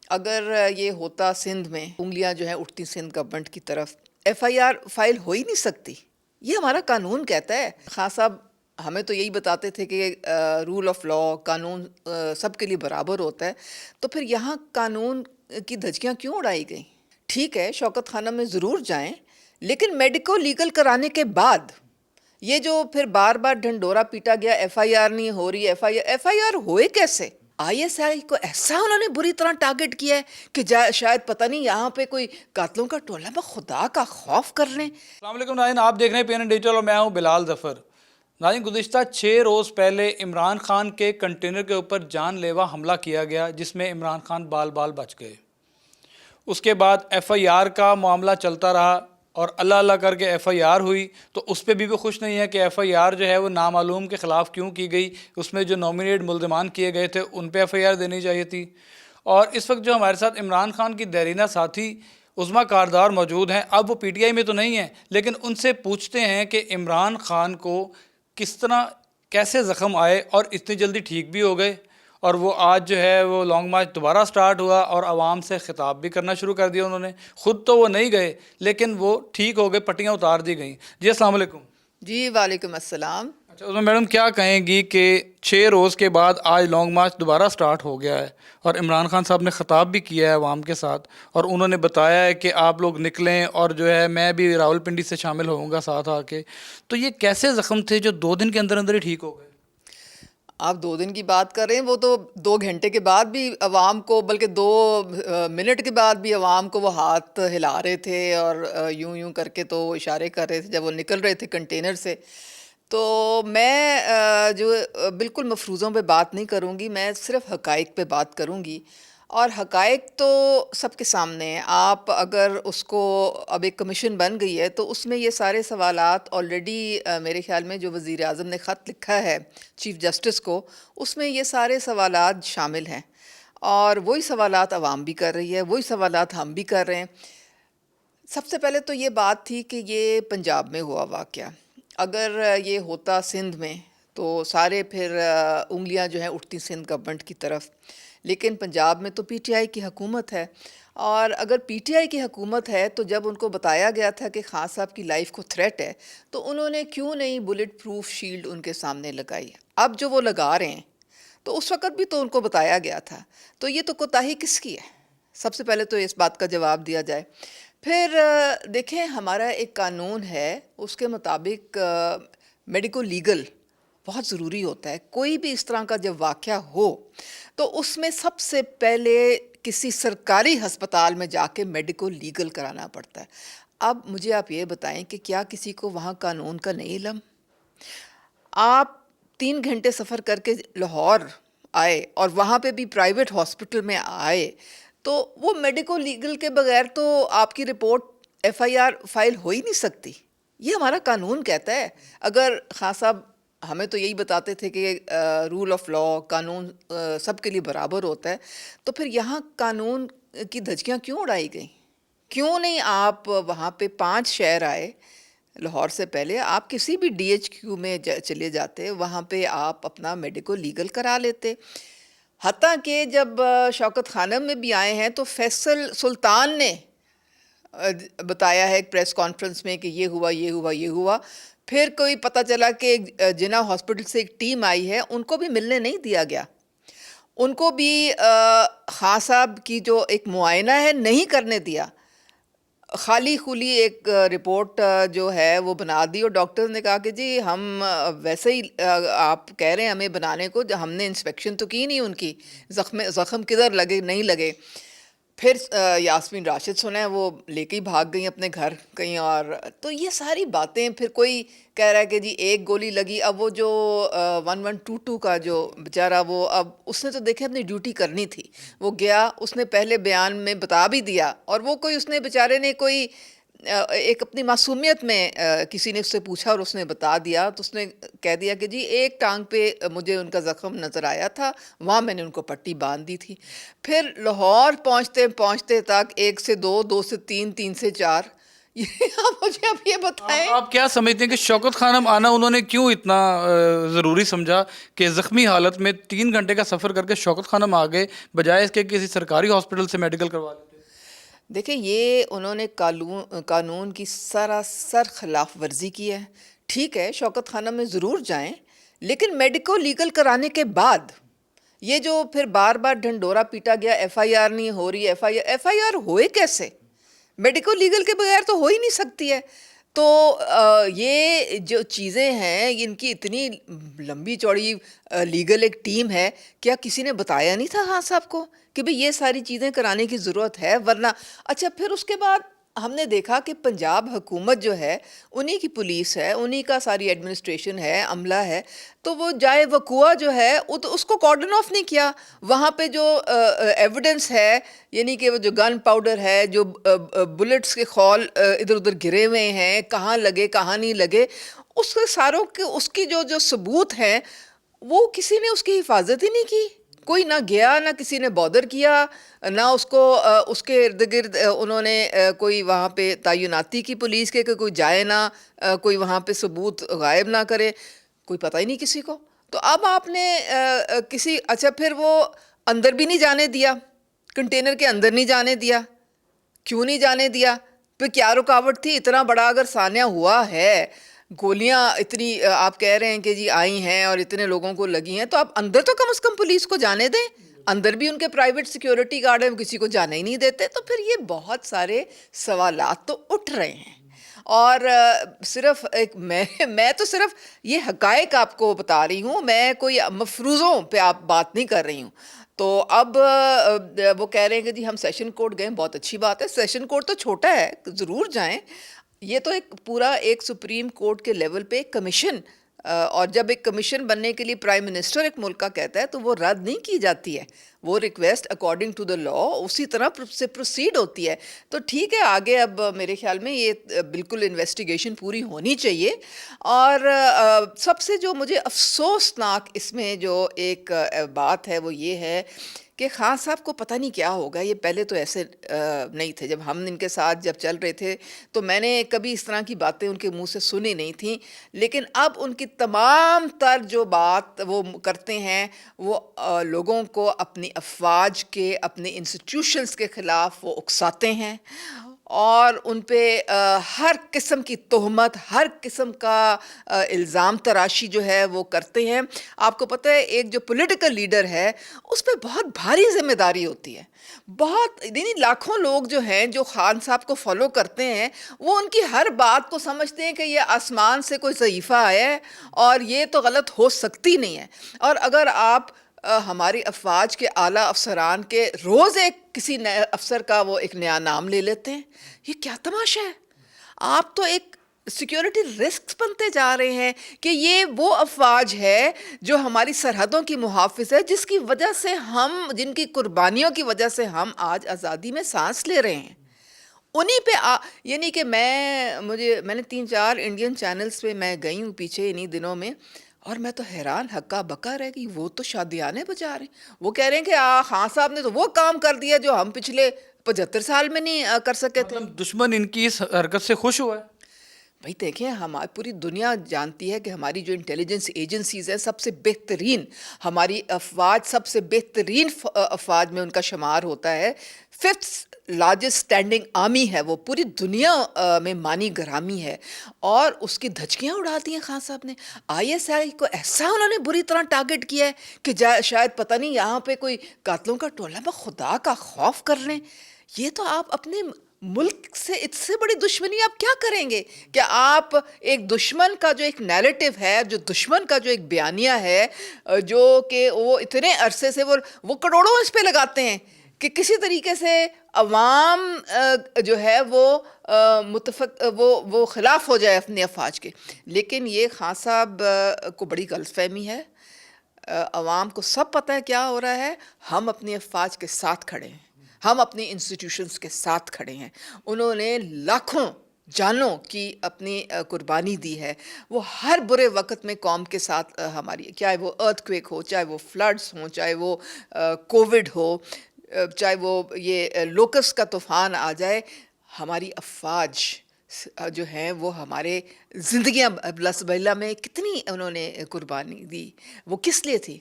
اگر یہ ہوتا سندھ میں انگلیاں جو ہیں اٹھتی سندھ گورنمنٹ کی طرف، ایف آئی آر فائل ہو ہی نہیں سکتی. یہ ہمارا قانون کہتا ہے. خان صاحب ہمیں تو یہی بتاتے تھے کہ رول آف لا، قانون سب کے لیے برابر ہوتا ہے. تو پھر یہاں قانون کی دھجکیاں کیوں اڑائی گئیں؟ ٹھیک ہے شوکت خانہ میں ضرور جائیں، لیکن میڈیکو لیگل کرانے کے بعد یہ جو پھر بار بار ڈھنڈورا پیٹا گیا ایف آئی آر نہیں ہو رہی، ایف آئی آر ہوئے کیسے؟ آئی ایس آئی کو ایسا انہوں نے بری طرح ٹارگٹ کیا ہے کہ شاید پتہ نہیں یہاں پہ کوئی قاتلوں کا ٹولہ خدا کا خوف کر لیں. السلام علیکم ناظرین، آپ دیکھ رہے ہیں پی این این ڈیجیٹل اور میں ہوں بلال ظفر. ناظرین، گزشتہ 6 روز پہلے عمران خان کے کنٹینر کے اوپر جان لیوا حملہ کیا گیا جس میں عمران خان بال بچ گئے. اس کے بعد ایف آئی آر کا معاملہ چلتا رہا اور اللہ اللہ کر کے ایف آئی آر ہوئی، تو اس پہ بھی کوئی خوش نہیں ہے کہ ایف آئی آر جو ہے وہ نامعلوم کے خلاف کیوں کی گئی. اس میں جو نامینیٹ ملزمان کیے گئے تھے ان پہ ایف آئی آر دینی چاہیے تھی. اور اس وقت جو ہمارے ساتھ عمران خان کی دیرینہ ساتھی عظمیٰ کاردار موجود ہیں. اب وہ پی ٹی آئی میں تو نہیں ہیں، لیکن ان سے پوچھتے ہیں کہ عمران خان کو کس طرح کیسے زخم آئے اور اتنی جلدی ٹھیک بھی ہو گئے. اور وہ آج جو ہے وہ لانگ مارچ دوبارہ سٹارٹ ہوا اور عوام سے خطاب بھی کرنا شروع کر دیا انہوں نے. خود تو وہ نہیں گئے لیکن وہ ٹھیک ہو گئے، پٹیاں اتار دی گئیں. جی السلام علیکم. جی وعلیکم السلام. اچھا عظمیٰ میڈم، کیا کہیں گی کہ 6 روز کے بعد آج لانگ مارچ دوبارہ سٹارٹ ہو گیا ہے اور عمران خان صاحب نے خطاب بھی کیا ہے عوام کے ساتھ، اور انہوں نے بتایا ہے کہ آپ لوگ نکلیں اور جو ہے میں بھی راولپنڈی سے شامل ہوں گا ساتھ آ کے. تو یہ کیسے زخم تھے جو 2 دن کے اندر اندر ہی ٹھیک ہو گئے؟ آپ 2 دن کی بات کر رہے ہیں، وہ تو 2 گھنٹے کے بعد بھی عوام کو، بلکہ 2 منٹ کے بعد بھی عوام کو وہ ہاتھ ہلا رہے تھے اور یوں یوں کر کے تو وہ اشارے کر رہے تھے جب وہ نکل رہے تھے کنٹینر سے. تو میں جو بالکل مفروضوں پہ بات نہیں کروں گی، میں صرف حقائق پہ بات کروں گی. اور حقائق تو سب کے سامنے ہیں. آپ اگر اس کو، اب ایک کمیشن بن گئی ہے تو اس میں یہ سارے سوالات آلریڈی میرے خیال میں جو وزیر اعظم نے خط لکھا ہے چیف جسٹس کو، اس میں یہ سارے سوالات شامل ہیں. اور وہی سوالات عوام بھی کر رہی ہے، وہی سوالات ہم بھی کر رہے ہیں. سب سے پہلے تو یہ بات تھی کہ یہ پنجاب میں ہوا واقعہ. اگر یہ ہوتا سندھ میں تو سارے پھر انگلیاں جو ہیں اٹھتی سندھ گورنمنٹ کی طرف. لیکن پنجاب میں تو پی ٹی آئی کی حکومت ہے، اور اگر پی ٹی آئی کی حکومت ہے تو جب ان کو بتایا گیا تھا کہ خان صاحب کی لائف کو تھریٹ ہے تو انہوں نے کیوں نہیں بلٹ پروف شیلڈ ان کے سامنے لگائی؟ اب جو وہ لگا رہے ہیں تو اس وقت بھی تو ان کو بتایا گیا تھا. تو یہ تو کوتاہی کس کی ہے؟ سب سے پہلے تو اس بات کا جواب دیا جائے. پھر دیکھیں، ہمارا ایک قانون ہے، اس کے مطابق میڈیکو لیگل بہت ضروری ہوتا ہے. کوئی بھی اس طرح کا جب واقعہ ہو تو اس میں سب سے پہلے کسی سرکاری ہسپتال میں جا کے میڈیکو لیگل کرانا پڑتا ہے. اب مجھے آپ یہ بتائیں کہ کیا کسی کو وہاں قانون کا نہیں علم؟ آپ 3 گھنٹے سفر کر کے لاہور آئے اور وہاں پہ بھی پرائیویٹ ہاسپٹل میں آئے، تو وہ میڈیکو لیگل کے بغیر تو آپ کی report F I R file ہو ہی نہیں سکتی. یہ ہمارا قانون کہتا ہے. اگر خان صاحب ہمیں تو یہی بتاتے تھے کہ رول آف لا، قانون سب کے لیے برابر ہوتا ہے، تو پھر یہاں قانون کی دھجکیاں کیوں اڑائی گئیں؟ کیوں نہیں آپ وہاں پہ 5 شہر آئے لاہور سے پہلے؟ آپ کسی بھی ڈی ایچ کیو میں چلے جاتے، وہاں پہ آپ اپنا میڈیکو لیگل کرا لیتے. حتیٰ کہ جب شوکت خانہ میں بھی آئے ہیں تو فیصل سلطان نے بتایا ہے ایک پریس کانفرنس میں کہ یہ ہوا یہ ہوا یہ ہوا. پھر کوئی پتہ چلا کہ جناح ہاسپٹل سے ایک ٹیم آئی ہے، ان کو بھی ملنے نہیں دیا گیا. ان کو بھی خان صاحب کی جو ایک معائنہ ہے نہیں کرنے دیا. خالی خلی ایک رپورٹ جو ہے وہ بنا دی، اور ڈاکٹر نے کہا کہ جی ہم ویسے ہی آپ کہہ رہے ہیں ہمیں بنانے کو، ہم نے انسپیکشن تو کی نہیں ان کی، زخم کدھر لگے نہیں لگے. پھر یاسمین راشد سنا ہے وہ لے کے ہی بھاگ گئیں اپنے گھر کہیں اور. تو یہ ساری باتیں، پھر کوئی کہہ رہا ہے کہ جی ایک گولی لگی. اب وہ جو 1122 کا جو بیچارہ، وہ اب اس نے تو دیکھیں اپنی ڈیوٹی کرنی تھی، وہ گیا، اس نے پہلے بیان میں بتا بھی دیا، اور وہ کوئی، اس نے بیچارے نے کوئی ایک اپنی معصومیت میں کسی نے اس سے پوچھا اور اس نے بتا دیا، تو اس نے کہہ دیا کہ جی ایک ٹانگ پہ مجھے ان کا زخم نظر آیا تھا، وہاں میں نے ان کو پٹی باندھ دی تھی. پھر لاہور پہنچتے تک 1 سے 2، 2 سے 3، 3 سے 4، یہ آپ مجھے اب یہ بتائیں. آپ کیا سمجھتے ہیں کہ شوکت خانم آنا انہوں نے کیوں اتنا ضروری سمجھا کہ زخمی حالت میں 3 گھنٹے کا سفر کر کے شوکت خانم آ گئے بجائے اس کے کسی سرکاری ہاسپٹل سے میڈیکل کروا لیتے؟ دیکھیں یہ انہوں نے قانون کی سراسر خلاف ورزی کی ہے. ٹھیک ہے شوکت خانہ میں ضرور جائیں لیکن میڈیکو لیگل کرانے کے بعد. یہ جو پھر بار بار ڈھنڈورا پیٹا گیا ایف آئی آر نہیں ہو رہی, ایف آئی آر ہوئے کیسے؟ میڈیکو لیگل کے بغیر تو ہو ہی نہیں سکتی ہے. تو یہ جو چیزیں ہیں ان کی اتنی لمبی چوڑی لیگل ایک ٹیم ہے, کیا کسی نے بتایا نہیں تھا خان صاحب کو کہ بھئی یہ ساری چیزیں کرانے کی ضرورت ہے؟ ورنہ اچھا پھر اس کے بعد ہم نے دیکھا کہ پنجاب حکومت جو ہے انہی کی پولیس ہے, انہی کا ساری ایڈمنسٹریشن ہے, عملہ ہے, تو وہ جائے وقوع جو ہے اس کو کارڈن آف نہیں کیا. وہاں پہ جو ایویڈنس ہے یعنی کہ وہ جو گن پاؤڈر ہے, جو بلٹس کے خول ادھر ادھر گرے ہوئے ہیں, کہاں لگے کہاں نہیں لگے, اس کے ساروں کے اس کی جو ثبوت ہیں وہ کسی نے اس کی حفاظت ہی نہیں کی. کوئی نہ گیا, نہ کسی نے بادر کیا, نہ اس کو اس کے ارد گرد انہوں نے کوئی وہاں پہ تعیناتی کی پولیس کے کہ کوئی جائے نہ, کوئی وہاں پہ ثبوت غائب نہ کرے, کوئی پتہ ہی نہیں کسی کو. تو اب آپ نے کسی اچھا پھر وہ اندر بھی نہیں جانے دیا, کنٹینر کے اندر نہیں جانے دیا. کیوں نہیں جانے دیا؟ پھر کیا رکاوٹ تھی؟ اتنا بڑا اگر سانحہ ہوا ہے, گولیاں اتنی آپ کہہ رہے ہیں کہ جی آئی ہیں اور اتنے لوگوں کو لگی ہیں, تو آپ اندر تو کم از کم پولیس کو جانے دیں. اندر بھی ان کے پرائیویٹ سیکیورٹی گارڈ ہیں, کسی کو جانے ہی نہیں دیتے. تو پھر یہ بہت سارے سوالات تو اٹھ رہے ہیں. اور صرف ایک میں تو صرف یہ حقائق آپ کو بتا رہی ہوں, میں کوئی مفروضوں پہ آپ بات نہیں کر رہی ہوں. تو اب وہ کہہ رہے ہیں کہ جی ہم سیشن کورٹ گئے, بہت اچھی بات ہے. سیشن کورٹ تو چھوٹا ہے, ضرور جائیں. یہ تو ایک پورا ایک سپریم کورٹ کے لیول پہ ایک کمیشن, اور جب ایک کمیشن بننے کے لیے پرائم منسٹر ایک ملک کا کہتا ہے تو وہ رد نہیں کی جاتی ہے, وہ ریکویسٹ اکارڈنگ ٹو دا لا اسی طرح سے پروسیڈ ہوتی ہے. تو ٹھیک ہے آگے اب میرے خیال میں یہ بالکل انویسٹیگیشن پوری ہونی چاہیے. اور سب سے جو مجھے افسوسناک اس میں جو ایک بات ہے وہ یہ ہے کہ خان صاحب کو پتہ نہیں کیا ہوگا. یہ پہلے تو ایسے نہیں تھے, جب ہم ان کے ساتھ جب چل رہے تھے تو میں نے کبھی اس طرح کی باتیں ان کے منہ سے سنی نہیں تھیں. لیکن اب ان کی تمام تر جو بات وہ کرتے ہیں وہ لوگوں کو اپنی افواج کے, اپنے انسٹیٹیوشنز کے خلاف وہ اکساتے ہیں, اور ان پہ ہر قسم کی تہمت, ہر قسم کا الزام تراشی جو ہے وہ کرتے ہیں. آپ کو پتہ ہے ایک جو پولیٹیکل لیڈر ہے اس پہ بہت بھاری ذمہ داری ہوتی ہے. بہت یعنی لاکھوں لوگ جو ہیں جو خان صاحب کو فالو کرتے ہیں وہ ان کی ہر بات کو سمجھتے ہیں کہ یہ آسمان سے کوئی صحیفہ آیا ہے اور یہ تو غلط ہو سکتی نہیں ہے. اور اگر آپ ہماری افواج کے اعلیٰ افسران کے روز ایک کسی نئے افسر کا وہ ایک نیا نام لے لیتے ہیں, یہ کیا تماشا ہے؟ آپ تو ایک سیکیورٹی رسک بنتے جا رہے ہیں کہ یہ وہ افواج ہے جو ہماری سرحدوں کی محافظ ہے, جس کی وجہ سے ہم, جن کی قربانیوں کی وجہ سے ہم آج آزادی میں سانس لے رہے ہیں. انہی پہ یعنی کہ میں نے 3-4 انڈین چینلز پہ میں گئی ہوں پیچھے انہی دنوں میں, اور میں تو حیران ہکا بکا رہ گئی. وہ تو شادیانے بجا رہے ہیں, وہ کہہ رہے ہیں کہ خان صاحب نے تو وہ کام کر دیا جو ہم پچھلے 75 سال میں نہیں کر سکے تھے. مطلب دشمن ان کی اس حرکت سے خوش ہوا ہے؟ بھائی دیکھیں, ہماری پوری دنیا جانتی ہے کہ ہماری جو انٹیلیجنس ایجنسیز ہیں سب سے بہترین, ہماری افواج سب سے بہترین افواج میں ان کا شمار ہوتا ہے. 5th لارجسٹ اسٹینڈنگ آرمی ہے وہ, پوری دنیا میں مانی گرامی ہے, اور اس کی دھچکیاں اڑا دی ہیں خان صاحب نے. آئی ایس آئی کو ایسا انہوں نے بری طرح ٹارگٹ کیا ہے کہ شاید پتہ نہیں یہاں پہ کوئی قاتلوں کا ٹولہ, میں خدا کا خوف کر لیں. یہ تو آپ اپنے ملک سے اس سے بڑی دشمنی آپ کیا کریں گے کہ آپ ایک دشمن کا جو ایک نیریٹو ہے, جو دشمن کا جو ایک بیانیہ ہے, جو کہ وہ اتنے عرصے سے وہ کروڑوں اس پہ لگاتے ہیں کہ کسی طریقے سے عوام جو ہے وہ خلاف ہو جائے اپنی افواج کے. لیکن یہ خان صاحب کو بڑی غلط فہمی ہے. عوام کو سب پتہ ہے کیا ہو رہا ہے. ہم اپنی افواج کے ساتھ کھڑے ہیں, ہم اپنی انسٹیٹیوشنز کے ساتھ کھڑے ہیں. انہوں نے لاکھوں جانوں کی اپنی قربانی دی ہے. وہ ہر برے وقت میں قوم کے ساتھ ہماری, چاہے وہ ارتھ کویک ہو, چاہے وہ فلڈز ہوں, چاہے وہ کووڈ ہو, چاہے وہ یہ لوکس کا طوفان آ جائے, ہماری افواج جو ہیں وہ ہمارے زندگیاں بلس بلا میں کتنی انہوں نے قربانی دی، وہ کس لیے تھی؟